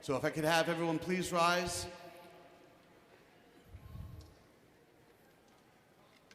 So if I could have everyone please rise.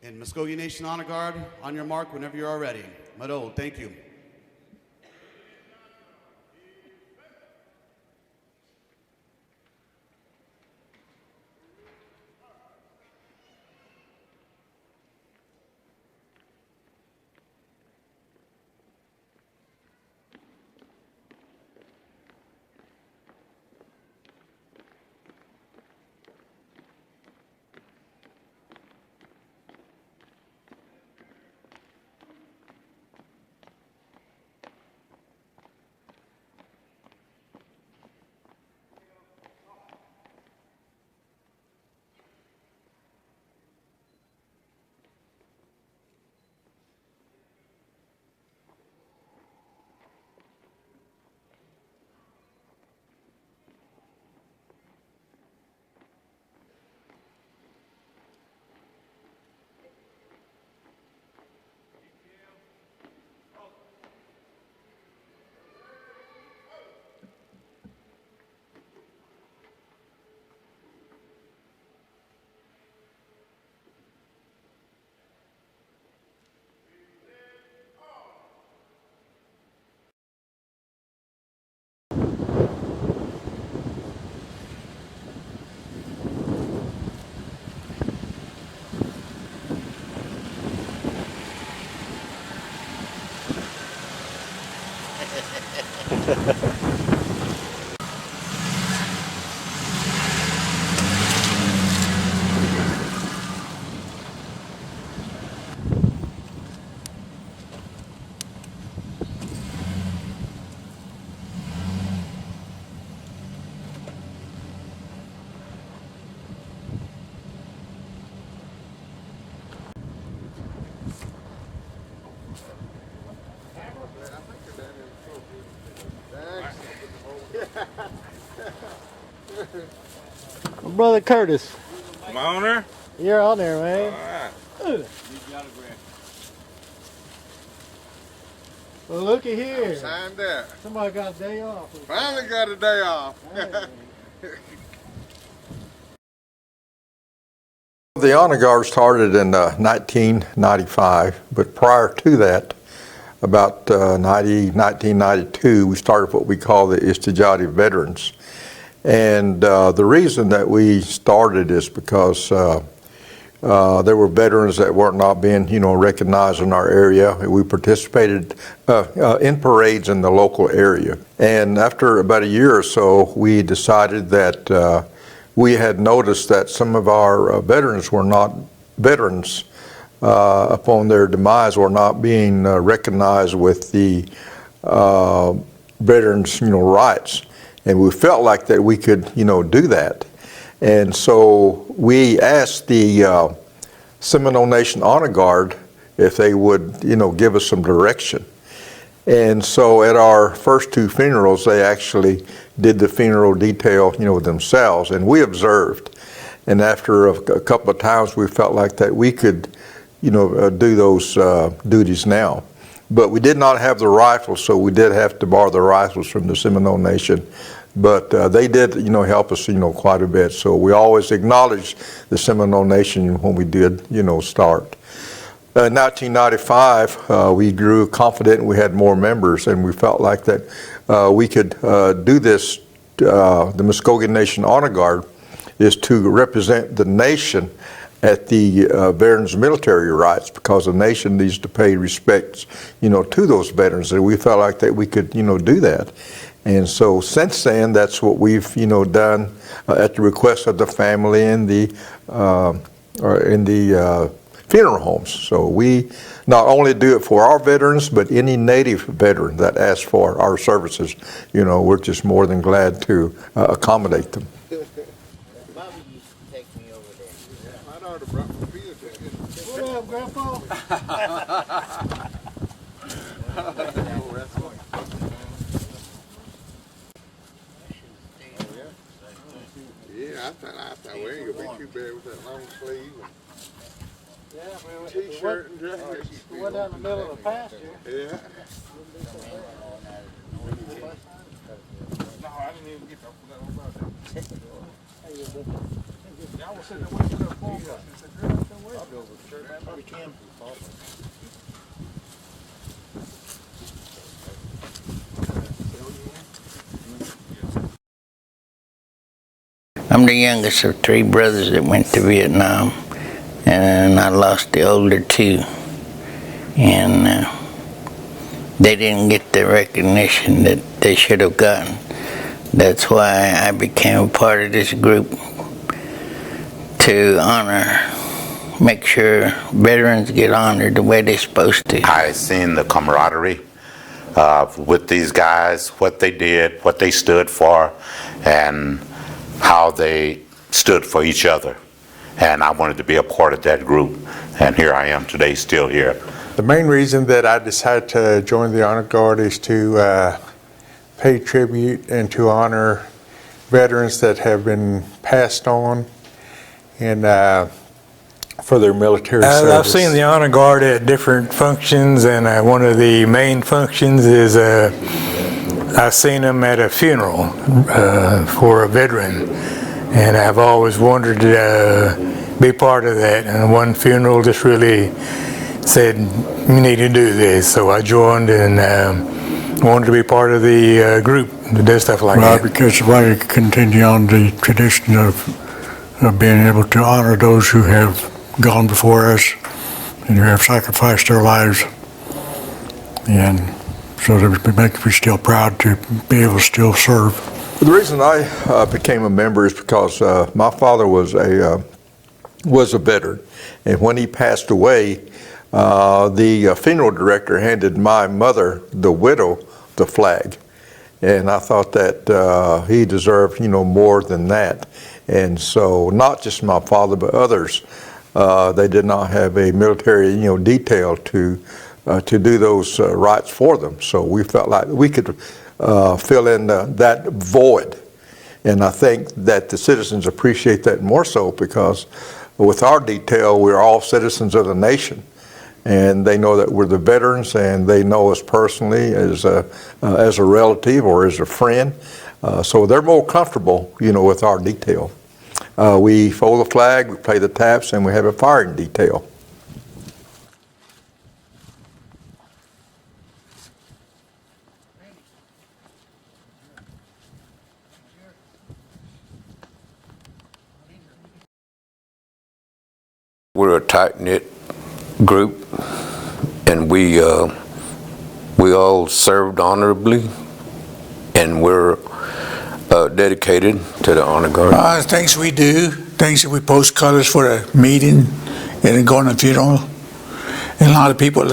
And Mvskoke Nation Honor Guard, on your mark whenever you are ready. Madol, thank you. Brother Curtis. My owner? You're on there, man. All right. Well, looky here. Signed up. Somebody got a day off. Finally got a day off. The Honor Guard started in 1995, but prior to that, about 1992, we started what we call the Istijati Veterans. And the reason that we started is because there were veterans that were not being, recognized in our area. We participated in parades in the local area. And after about a year or so, we decided that we had noticed that some of our veterans were not veterans upon their demise, were not being recognized with the veterans, rights. And we felt like that we could, do that. And so we asked the Seminole Nation Honor Guard if they would, give us some direction. And so at our first two funerals, they actually did the funeral detail, themselves, and we observed. And after a couple of times, we felt like that we could, do those duties now. But we did not have the rifles, so we did have to borrow the rifles from the Seminole Nation. But they did, help us, quite a bit. So we always acknowledged the Seminole Nation when we did, start. In 1995, we grew confident. We had more members, and we felt like that we could do this. The Mvskoke Nation Honor Guard is to represent the nation at the veterans' military rights, because the nation needs to pay respects, to those veterans, and we felt like that we could, do that. And so since then, that's what we've, done at the request of the family in the funeral homes. So we not only do it for our veterans, but any Native veteran that asks for our services, we're just more than glad to accommodate them. Bobby used to take me over there. I'd already brought my beer to you. What up, Grandpa? Yeah, I thought we ain't gonna be too bad with that long sleeve Yeah, and t-shirt and jacket. we went down the middle of the pasture. Yeah. No, I didn't even get that about that. Y'all was sitting there waiting for the phone call. She said, girl, I'm still waiting. I'll be over the church. We can. I'm the youngest of three brothers that went to Vietnam, and I lost the older two. And they didn't get the recognition that they should have gotten. That's why I became a part of this group to honor, make sure veterans get honored the way they're supposed to. I seen the camaraderie with these guys, what they did, what they stood for, and how they stood for each other. And I wanted to be a part of that group, and here I am today, still here. The main reason that I decided to join the Honor Guard is to pay tribute and to honor veterans that have been passed on and for their military service. I've seen the Honor Guard at different functions, and one of the main functions is I've seen them at a funeral for a veteran, and I've always wanted to be part of that. And one funeral just really said, you need to do this, so I joined and wanted to be part of the group that does stuff like that. Because I want to continue on the tradition of being able to honor those who have gone before us and who have sacrificed their lives, and so that we make me still proud to be able to still serve. The reason I became a member is because my father was a veteran, and when he passed away, the funeral director handed my mother, the widow, the flag, and I thought that he deserved, more than that. And so, not just my father, but others, they did not have a military, detail to do those rights for them. So we felt like we could fill in that void, and I think that the citizens appreciate that more so because with our detail, we're all citizens of the nation. And they know that we're the veterans, and they know us personally as a relative or as a friend. So they're more comfortable, with our detail. We fold the flag, we play the taps, and we have a firing detail. We're a tight-knit group, and we all served honorably, and we're dedicated to the Honor Guard. Things we do, things that we post colors for a meeting and then go on a funeral, and a lot of people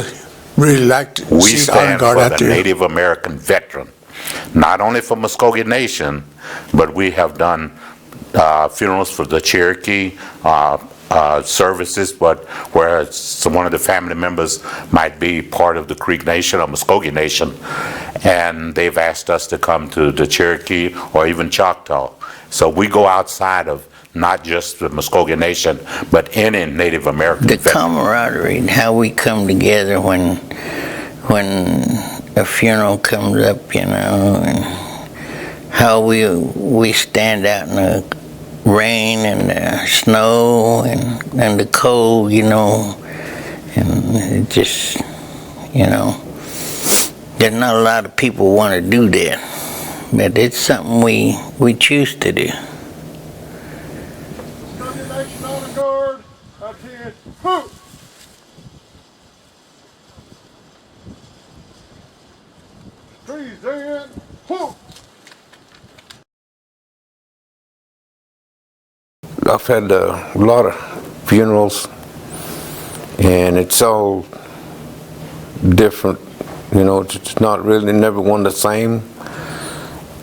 really like to We see the Honor stand Guard for out the there. Native American veteran, not only for Mvskoke Nation, but we have done funerals for the Cherokee services, but where one of the family members might be part of the Creek Nation or Mvskoke Nation, and they've asked us to come to the Cherokee or even Choctaw. So we go outside of not just the Mvskoke Nation, but any Native American The veteran. camaraderie and how we come together when a funeral comes up, and how we stand out in the rain and the snow and the cold, and it just, there's not a lot of people want to do that, but it's something we choose to do. Nation Honor Guard, attend, who? Trees in, who? I've had a lot of funerals, and it's all different. It's not really never one the same,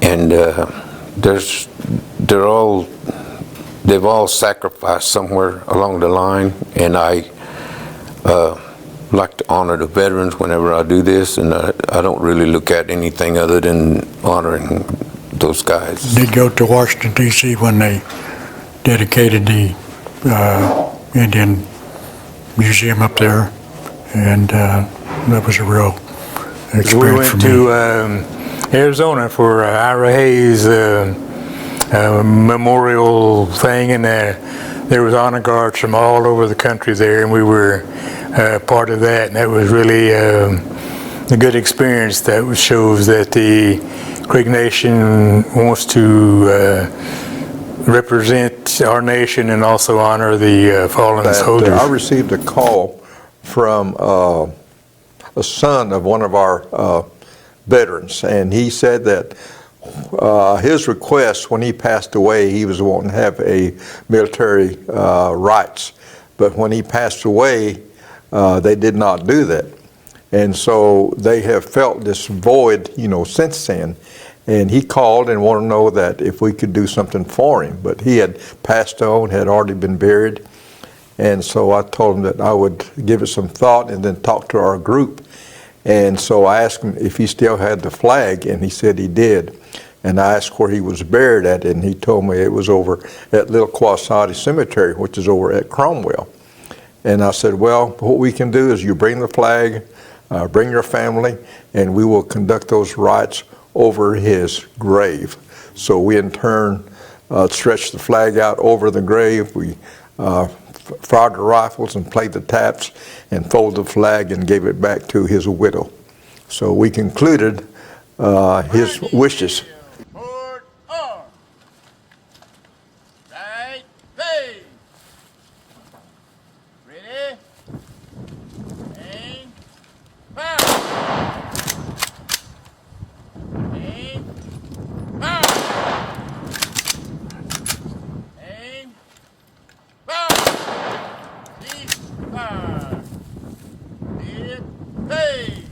and they've all sacrificed somewhere along the line, and I like to honor the veterans whenever I do this, and I don't really look at anything other than honoring those guys. Did go to Washington, D.C. when they dedicated the Indian Museum up there, and that was a real experience We went for me. to Arizona for Ira Hayes memorial thing, and there was honor guards from all over the country there, and we were part of that, and that was really a good experience. That shows that the Creek Nation wants to represent our nation and also honor the fallen soldiers. I received a call from a son of one of our veterans, and he said that his request when he passed away, he was wanting to have a military rights, but when he passed away, they did not do that, and so they have felt this void, since then. And he called and wanted to know that if we could do something for him, but he had passed on, had already been buried, and so I told him that I would give it some thought and then talk to our group. And so I asked him if he still had the flag, and he said he did. And I asked where he was buried at, and he told me it was over at Little Quasati Cemetery, which is over at Cromwell. And I said, well, what we can do is you bring the flag, bring your family, and we will conduct those rites over his grave. So we in turn stretched the flag out over the grave. We fired the rifles and played the taps and folded the flag and gave it back to his widow. So we concluded his wishes. Forward, arm. Right, face. Ready? Aim. Fire. Aim. Fire. Aim. Fire. Cease. Fire. Hit. Face.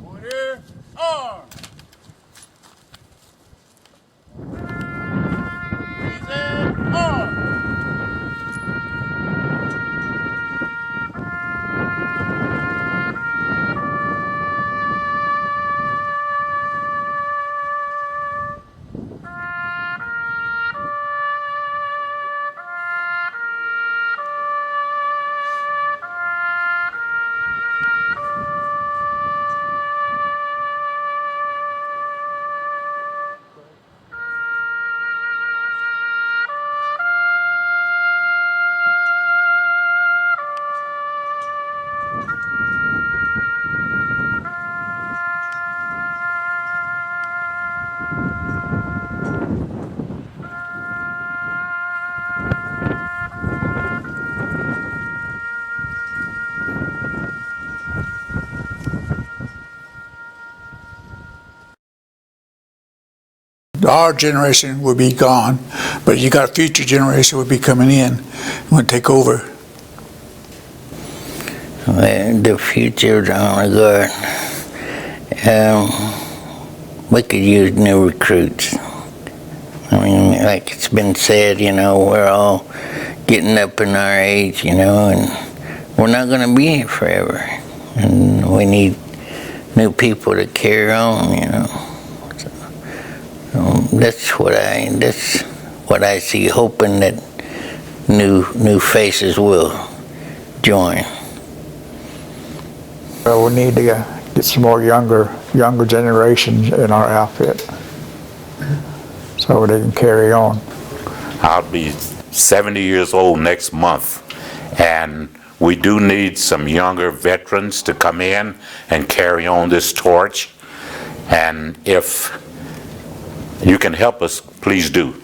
Order. Arm. Reset. Arm. Our generation will be gone, but you got a future generation will be coming in, will take over. Well, the future honor guard. We could use new recruits. I mean, like it's been said, we're all getting up in our age, and we're not going to be here forever. And we need new people to carry on, That's what I see, hoping that new faces will join. Well, we need to get some more younger generations in our outfit so they can carry on. I'll be 70 years old next month, and we do need some younger veterans to come in and carry on this torch. And if you can help us, please do.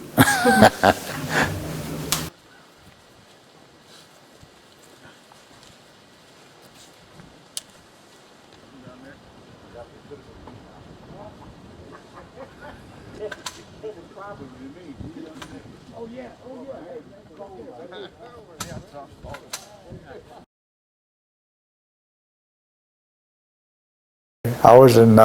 I was in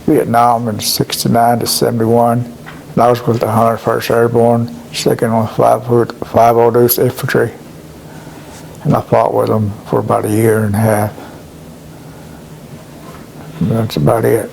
Vietnam in '69 to '71, and I was with the 101st Airborne, 2nd on 502nd Infantry, and I fought with them for about a year and a half. And that's about it.